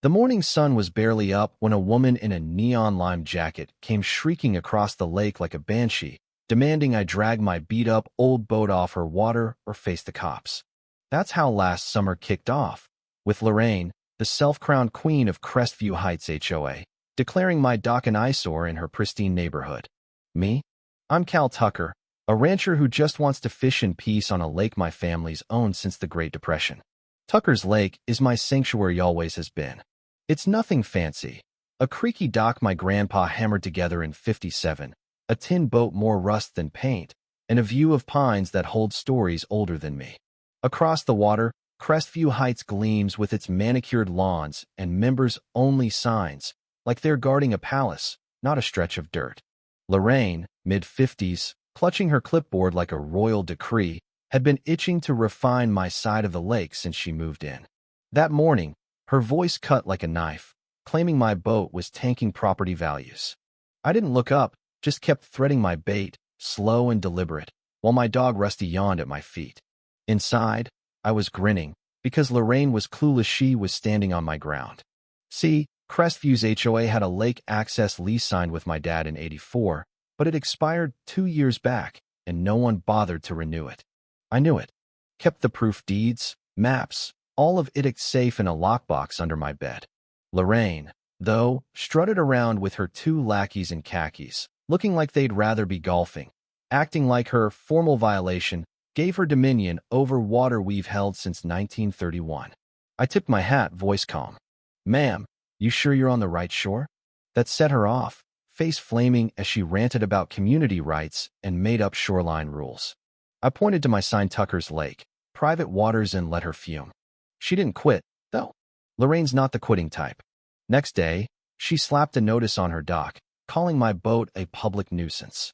The morning sun was barely up when a woman in a neon lime jacket came shrieking across the lake like a banshee, demanding I drag my beat-up old boat off her water or face the cops. That's how last summer kicked off, with Lorraine, the self-crowned queen of Crestview Heights HOA, declaring my dock an eyesore in her pristine neighborhood. Me? I'm Cal Tucker, a rancher who just wants to fish in peace on a lake my family's owned since the Great Depression. Tucker's Lake is my sanctuary, always has been. It's nothing fancy. A creaky dock my grandpa hammered together in '57, a tin boat more rust than paint, and a view of pines that hold stories older than me. Across the water, Crestview Heights gleams with its manicured lawns and members-only signs, like they're guarding a palace, not a stretch of dirt. Lorraine, mid-50s, clutching her clipboard like a royal decree, had been itching to refine my side of the lake since she moved in. That morning, her voice cut like a knife, claiming my boat was tanking property values. I didn't look up, just kept threading my bait, slow and deliberate, while my dog Rusty yawned at my feet. Inside, I was grinning, because Lorraine was clueless she was standing on my ground. See, Crestview's HOA had a lake access lease signed with my dad in '84, but it expired 2 years back, and no one bothered to renew it. I knew it. Kept the proof deeds, maps, all of it safe in a lockbox under my bed. Lorraine, though, strutted around with her 2 lackeys in khakis, looking like they'd rather be golfing, acting like her formal violation gave her dominion over water we've held since 1931. I tipped my hat, voice calm. "Ma'am, you sure you're on the right shore?" That set her off, face flaming as she ranted about community rights and made-up shoreline rules. I pointed to my sign, Tucker's Lake, private waters, and let her fume. She didn't quit, though. Lorraine's not the quitting type. Next day, she slapped a notice on her dock, calling my boat a public nuisance.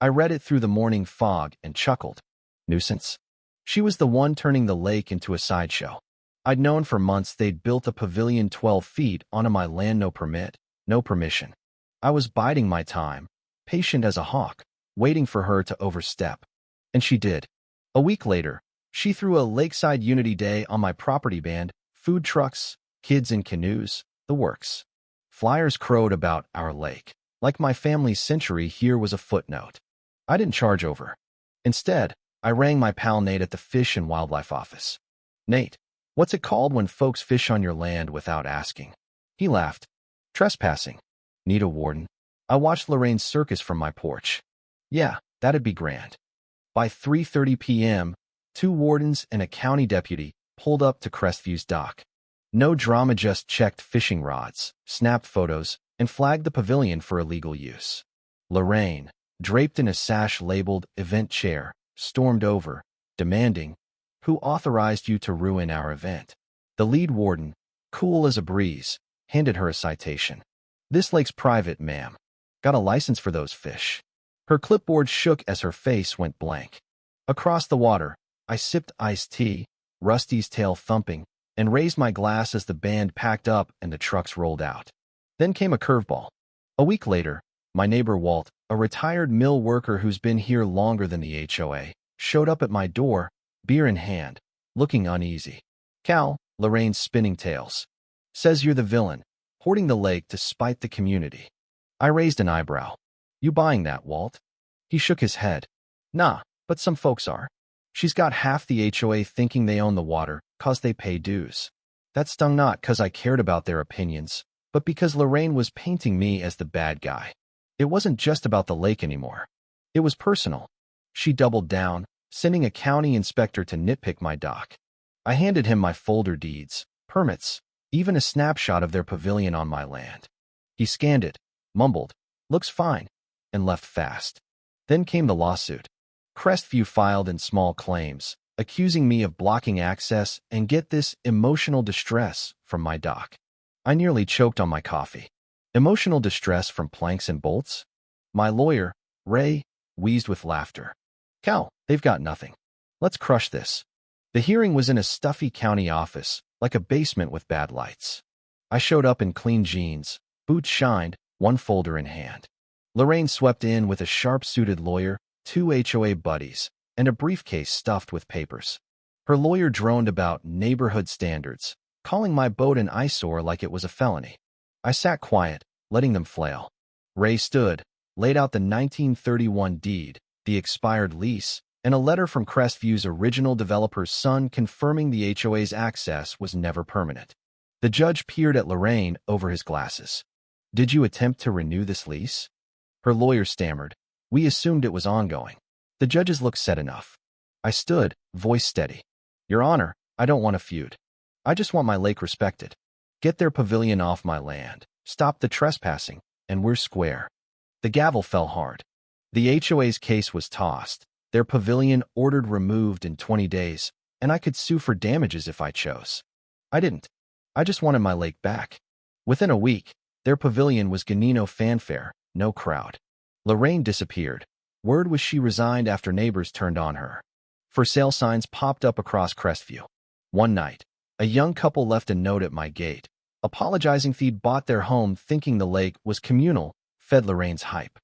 I read it through the morning fog and chuckled. Nuisance? She was the one turning the lake into a sideshow. I'd known for months they'd built a pavilion 12 feet onto my land, no permit, no permission. I was biding my time, patient as a hawk, waiting for her to overstep. And she did. A week later, she threw a Lakeside Unity Day on my property, band, food trucks, kids in canoes, the works. Flyers crowed about our lake, like my family's century here was a footnote. I didn't charge over. Instead, I rang my pal Nate at the Fish and Wildlife office. "Nate, what's it called when folks fish on your land without asking?" He laughed. "Trespassing." "Need a warden?" I watched Lorraine's circus from my porch. "Yeah, that'd be grand." By 3:30 p.m., 2 wardens and a county deputy pulled up to Crestview's dock. No drama, just checked fishing rods, snapped photos, and flagged the pavilion for illegal use. Lorraine, draped in a sash labeled Event Chair, stormed over, demanding, "Who authorized you to ruin our event?" The lead warden, cool as a breeze, handed her a citation. "This lake's private, ma'am. Got a license for those fish." Her clipboard shook as her face went blank. Across the water, I sipped iced tea, Rusty's tail thumping, and raised my glass as the band packed up and the trucks rolled out. Then came a curveball. A week later, my neighbor Walt, a retired mill worker who's been here longer than the HOA, showed up at my door, beer in hand, looking uneasy. "Cal," Lorraine's spinning tales, "says you're the villain, hoarding the lake to spite the community." I raised an eyebrow. "You buying that, Walt?" He shook his head. "Nah, but some folks are. She's got half the HOA thinking they own the water 'cause they pay dues." That stung, not 'cause I cared about their opinions, but because Lorraine was painting me as the bad guy. It wasn't just about the lake anymore. It was personal. She doubled down, sending a county inspector to nitpick my dock. I handed him my folder, deeds, permits, even a snapshot of their pavilion on my land. He scanned it, mumbled, "Looks fine," and left fast. Then came the lawsuit. Crestview filed in small claims, accusing me of blocking access and, get this, emotional distress from my dock. I nearly choked on my coffee. Emotional distress from planks and bolts? My lawyer, Ray, wheezed with laughter. "Cal, they've got nothing. Let's crush this." The hearing was in a stuffy county office, like a basement with bad lights. I showed up in clean jeans, boots shined, one folder in hand. Lorraine swept in with a sharp-suited lawyer, 2 HOA buddies, and a briefcase stuffed with papers. Her lawyer droned about neighborhood standards, calling my boat an eyesore like it was a felony. I sat quiet, letting them flail. Ray stood, laid out the 1931 deed, the expired lease, and a letter from Crestview's original developer's son confirming the HOA's access was never permanent. The judge peered at Lorraine over his glasses. "Did you attempt to renew this lease?" Her lawyer stammered. "We assumed it was ongoing." The judge's look said enough. I stood, voice steady. "Your Honor, I don't want a feud. I just want my lake respected. Get their pavilion off my land, stop the trespassing, and we're square." The gavel fell hard. The HOA's case was tossed, their pavilion ordered removed in 20 days, and I could sue for damages if I chose. I didn't. I just wanted my lake back. Within a week, their pavilion was Ganino fanfare, no crowd. Lorraine disappeared. Word was she resigned after neighbors turned on her. For sale signs popped up across Crestview. One night, a young couple left a note at my gate, apologizing they'd bought their home thinking the lake was communal, fed Lorraine's hype.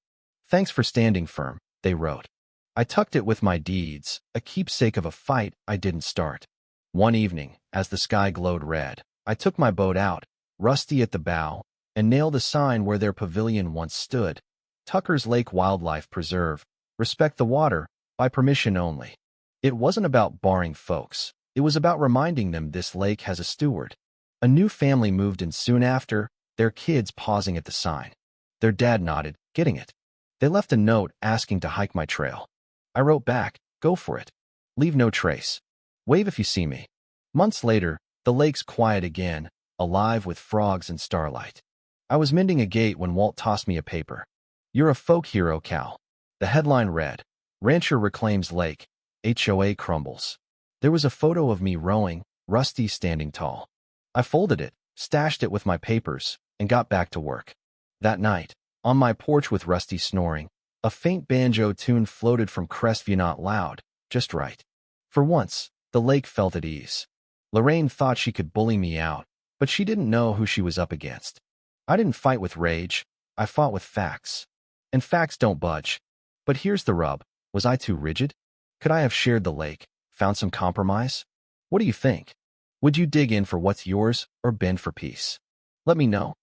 "Thanks for standing firm," they wrote. I tucked it with my deeds, a keepsake of a fight I didn't start. One evening, as the sky glowed red, I took my boat out, rusty at the bow, and nailed a sign where their pavilion once stood. Tucker's Lake Wildlife Preserve. Respect the water, by permission only. It wasn't about barring folks. It was about reminding them this lake has a steward. A new family moved in soon after, their kids pausing at the sign. Their dad nodded, getting it. They left a note asking to hike my trail. I wrote back, "Go for it. Leave no trace. Wave if you see me." Months later, the lake's quiet again, alive with frogs and starlight. I was mending a gate when Walt tossed me a paper. "You're a folk hero, Cal." The headline read, "Rancher Reclaims Lake, HOA Crumbles." There was a photo of me rowing, Rusty standing tall. I folded it, stashed it with my papers, and got back to work. That night, on my porch with Rusty snoring, a faint banjo tune floated from Crestview, not loud, just right. For once, the lake felt at ease. Lorraine thought she could bully me out, but she didn't know who she was up against. I didn't fight with rage, I fought with facts. And facts don't budge. But here's the rub. Was I too rigid? Could I have shared the lake, found some compromise? What do you think? Would you dig in for what's yours or bend for peace? Let me know.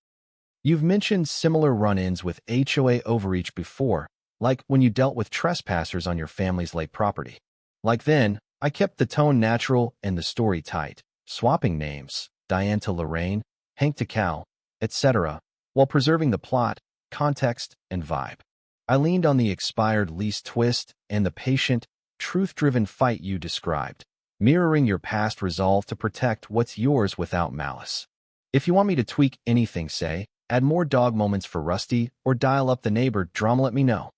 You've mentioned similar run-ins with HOA overreach before, like when you dealt with trespassers on your family's lake property. Like then, I kept the tone natural and the story tight, swapping names, Diane to Lorraine, Hank to Cal, etc., while preserving the plot, context, and vibe. I leaned on the expired lease twist and the patient, truth-driven fight you described, mirroring your past resolve to protect what's yours without malice. If you want me to tweak anything, say, add more dog moments for Rusty, or dial up the neighbor drama, let me know.